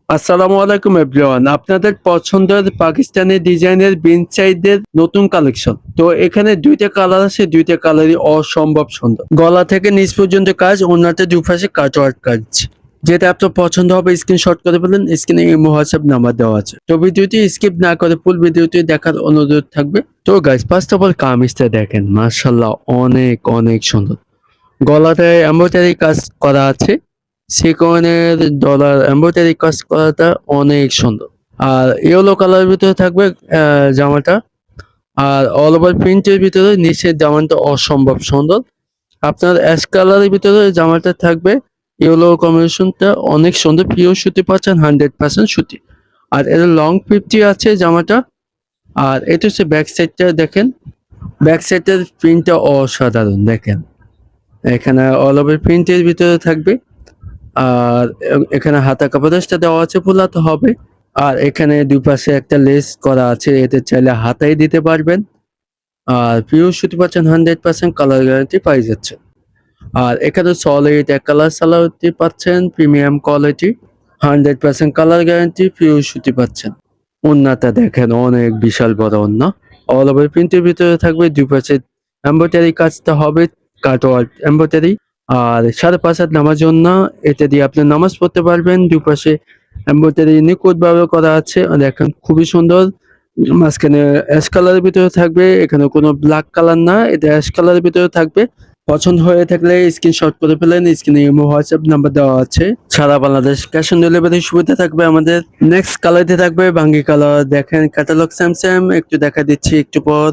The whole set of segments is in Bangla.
আসসালামু আলাইকুম এভরিওয়ান। আপনাদের পছন্দের পাকিস্তানি ডিজাইনের বিন সাইজের নতুন কালেকশন। তো এখানে ২ টা কালার আছে, ২ টা কালারই অসম্ভব সুন্দর। গলা থেকে নিচ পর্যন্ত কাজ, ওড়নাতে দুপাশে কাটওয়ার্ক কাজ। যেটা আপনার পছন্দ হবে স্ক্রিনশট করে ফেলুন। স্ক্রিনে ইমো হোয়াটসঅ্যাপ নাম্বার দেওয়া আছে। তো ভিডিওটি স্কিপ না করে ফুল ভিডিওটি দেখার অনুরোধ থাকবে। তো গাইস ফার্স্ট অফ অল কামিজটা দেখেন, মাশাআল্লাহ অনেক অনেক সুন্দর। গলাতে এমব্রয়ডারি কাজ করা আছে। সিকোয়েন্সের ডলার এমব্রয়ডারি কাজ করাটা অনেক সুন্দর। আর ইয়েলো কালারের ভিতরে থাকবে জামাটা। আর অল ওভার প্রিন্টের ভিতরে নিচের জামাটা অসম্ভব সুন্দর। আপনার অ্যাশ কালারের ভিতরে জামাটা থাকবে। ইয়েলো কম্বিনেশনটা অনেক সুন্দর। পিওর সুতি পাচ্ছেন, 100% সুতি। আর এর লং 50 আছে জামাটা। আর এটা হচ্ছে ব্যাক সাইডটা দেখেন। ব্যাক সাইডের প্রিন্টটা অসাধারণ দেখেন। এখানে অল ওভার প্রিন্টের ভিতরে থাকবে। আর এখানে হাতা কাপড়টা দেওয়া আছে, ফুলাতে হবে। আর এখানে দুই পাশে একটা লেস করা আছে, এতে চাইলে হাতাই দিতে পারবেন। আর পিওর সুতি পাচ্ছেন, 100% কালার গ্যারান্টি পাই যাচ্ছে। আর এখানে সলিড এক কালার সালোয়ারটি পাচ্ছেন, premium quality, 100% colour guarantee, pure সুতি পাচ্ছেন। ওড়নাটা দেখেন অনেক বিশাল বড় ওড়না। অল ওভার প্রিন্টের ভিতরে থাকবে, দুই পাশে এমব্রয়ডারি কাজটা হবে, কাটওয়ার্ক এমব্রয়ডারি। আর 5.5 হাত নামাজ ওড়না, এটা দিয়ে আপনি নামাজ পড়তে পারবেন। দুপাশে এমব্রয়ডারি নিখুঁত ভাবে করা আছে, দেখেন খুবই সুন্দর। মাঝখানে অ্যাশ কালারের ভিতরে থাকবে, এখানে কোনো ব্ল্যাক কালার না, এটা অ্যাশ কালারের ভিতরে থাকবে। পছন্দ হয়ে থাকলে স্ক্রিনশট করে ফেলেন। স্ক্রিনে ইমো হোয়াটসঅ্যাপ নাম্বার দেওয়া আছে। সারা বাংলাদেশ ক্যাশ অন ডেলিভারি সুবিধা থাকবে আমাদের। নেক্সট কালারটি থাকবে ভাঙ্গি কালার। দেখেন ক্যাটালগ সেম সেম, একটু দেখা দিচ্ছি একটু পর।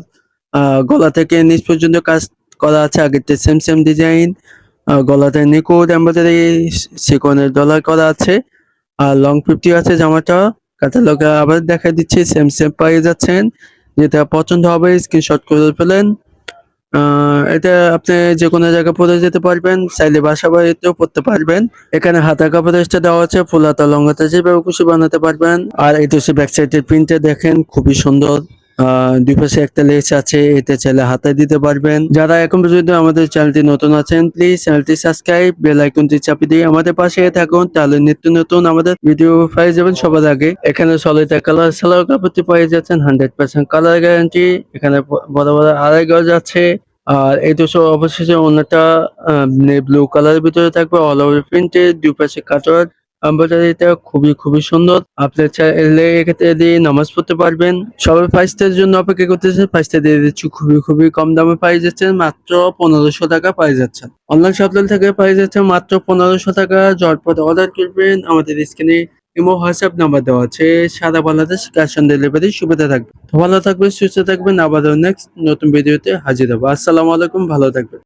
গলা থেকে নিচ পর্যন্ত কাজ করা আছে, আগেরটা সেম সেম ডিজাইন। গলাতে নিখুঁত এমব্রয়ডারি সিকোয়েন্সের ডলার করা আছে। আর লং 50 আছে জামাটা। ক্যাটালগে আবার দেখা দিচ্ছি, সেম সেম পেয়ে যাচ্ছেন। যেটা পছন্দ হবে স্ক্রিনশট করে ফেলেন। এটা আপনি যেকোনো জায়গায় পরে যেতে পারবেন, চাইলে বাসা বাড়িতেও পড়তে পারবেন। এখানে হাতা কাপড় এক্সট্রা দেওয়া আছে, ফুল হাতা লং হাতা যেভাবে খুশি বানাতে পারবেন। আর এটা হচ্ছে ব্যাক সাইডের প্রিন্টটা দেখেন খুবই সুন্দর। দুই পাশে একটা লেস আছে, এতে চাইলে হাতায় দিতে পারবেন। যারা এখন পর্যন্ত আমাদের চ্যানেলটি নতুন আছেন, প্লিজ চ্যানেলটি সাবস্ক্রাইব, বেল আইকনটি চাপিয়ে দিয়ে আমাদের পাশে থাকুন, তাহলে নিত্য নতুন আমাদের ভিডিও পেয়ে যাবেন সবার আগে। এখানে সলিড কালার সালোয়ার কাপড়টি পেয়ে যাচ্ছেন, 100% কালার গ্যারান্টি। এখানে বড় বড় আড়াই গজ আছে। আর এই তো অবশেষে ওড়নাটা ব্লু কালারের ভিতরে থাকবে, অল ওভার প্রিন্টেড, দুই পাশে কাটওয়ার্ক এমব্রয়ডারিটা খুবই সুন্দর। আপনি চাইলে এক্ষেত্রে দিয়ে নামাজ পড়তে পারবেন। সবাই প্রাইসটার জন্য অপেক্ষা করতেছে, প্রাইসটা দিয়ে দিচ্ছি খুবই কম দামে পাই যাচ্ছেন, মাত্র 1500 টাকা পাই যাচ্ছেন। অনলাইন শপিং থেকে পাই যাচ্ছে মাত্র 1500 টাকা। ঝটপট অর্ডার করবেন, আমাদের স্ক্রিনে ইমো হোয়াটসঅ্যাপ নাম্বার দেওয়া আছে। সারা বাংলাদেশ ক্যাশ অন ডেলিভারি সুবিধা থাকবে। তো ভালো থাকবেন, সুস্থ থাকবেন, আবারও নেক্সট নতুন ভিডিওতে হাজির হবো। আসসালামু আলাইকুম, ভালো থাকবেন।